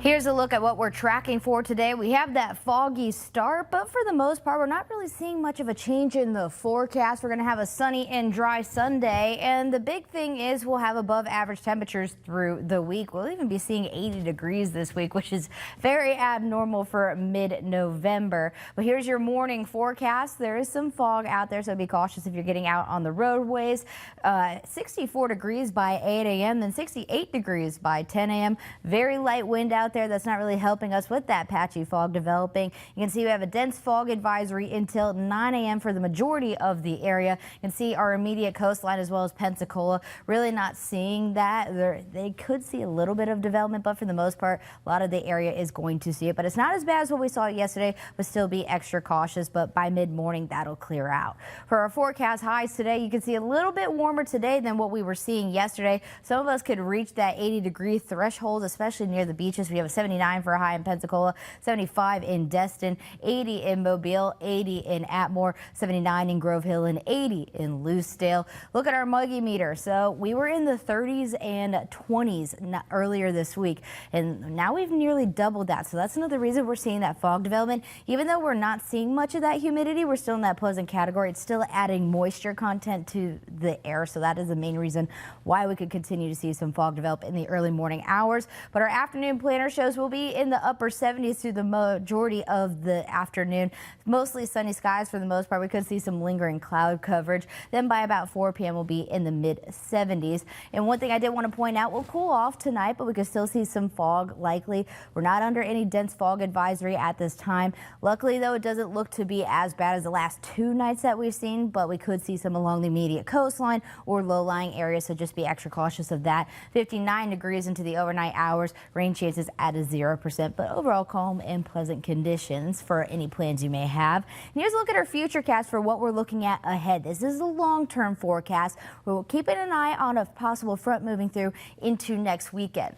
Here's a look at what we're tracking for today. We have that foggy start, but for the most part, we're not really seeing much of a change in the forecast. We're going to have a sunny and dry Sunday, and the big thing is we'll have above average temperatures through the week. We'll even be seeing 80 degrees this week, which is very abnormal for mid-November. But here's your morning forecast. There is some fog out there, so be cautious if you're getting out on the roadways. 64 degrees by 8 a.m., then 68 degrees by 10 a.m. Very light wind out there. That's not really helping us with that patchy fog developing. You can see we have a dense fog advisory until 9 a.m. for the majority of the area. You can see our immediate coastline as well as Pensacola really not seeing that. They could see a little bit of development, but for the most part, a lot of the area is going to see it. But it's not as bad as what we saw yesterday, but still be extra cautious. But by mid-morning, that'll clear out. For our forecast highs today, you can see a little bit warmer today than what we were seeing yesterday. Some of us could reach that 80-degree threshold, especially near the beaches. We have a 79 for a high in Pensacola, 75 in Destin, 80 in Mobile, 80 in Atmore, 79 in Grove Hill, and 80 in Lucedale. Look at our muggy meter. So we were in the 30s and 20s earlier this week, and now we've nearly doubled that. So that's another reason we're seeing that fog development. Even though we're not seeing much of that humidity, we're still in that pleasant category. It's still adding moisture content to the air. So that is the main reason why we could continue to see some fog develop in the early morning hours. But our afternoon planner shows we'll be in the upper 70s through the majority of the afternoon. Mostly sunny skies for the most part. We could see some lingering cloud coverage. Then by about 4 p.m. we'll be in the mid 70s. And one thing I did want to point out, we'll cool off tonight, but we could still see some fog likely. We're not under any dense fog advisory at this time. Luckily though, it doesn't look to be as bad as the last 2 nights that we've seen, but we could see some along the immediate coastline or low-lying areas, so just be extra cautious of that. 59 degrees into the overnight hours, rain chances at a 0%, but overall calm and pleasant conditions for any plans you may have. And here's a look at our futurecast for what we're looking at ahead. This is a long-term forecast. We're keeping an eye on a possible front moving through into next weekend.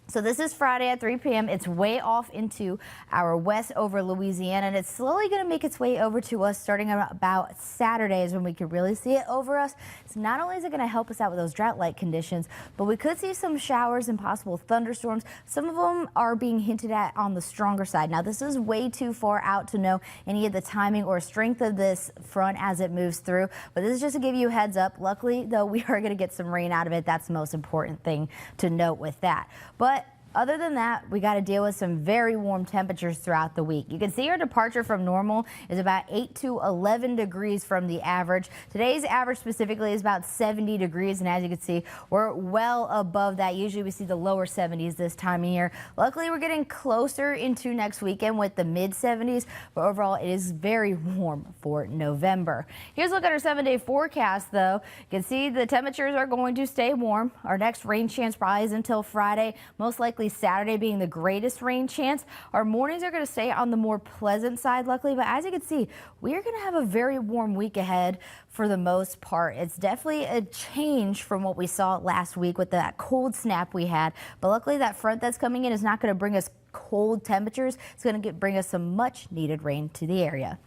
So this is Friday at 3 p.m. It's way off into our west over Louisiana, and it's slowly going to make its way over to us starting about Saturdays when we could really see it over us. So not only is it going to help us out with those drought-like conditions, but we could see some showers and possible thunderstorms. Some of them are being hinted at on the stronger side. Now this is way too far out to know any of the timing or strength of this front as it moves through, but this is just to give you a heads up. Luckily though, we are going to get some rain out of it. That's the most important thing to note with that. But other than that, we got to deal with some very warm temperatures throughout the week. You can see our departure from normal is about 8 to 11 degrees from the average. Today's average specifically is about 70 degrees, and as you can see, we're well above that. Usually we see the lower 70s this time of year. Luckily, we're getting closer into next weekend with the mid 70s, but overall it is very warm for November. Here's a look at our 7-day forecast though. You can see the temperatures are going to stay warm. Our next rain chance probably is until Friday, most likely Saturday being the greatest rain chance. Our mornings are going to stay on the more pleasant side, luckily, but as you can see, we are going to have a very warm week ahead for the most part. It's definitely a change from what we saw last week with that cold snap we had, but luckily that front that's coming in is not going to bring us cold temperatures. It's going to bring us some much needed rain to the area.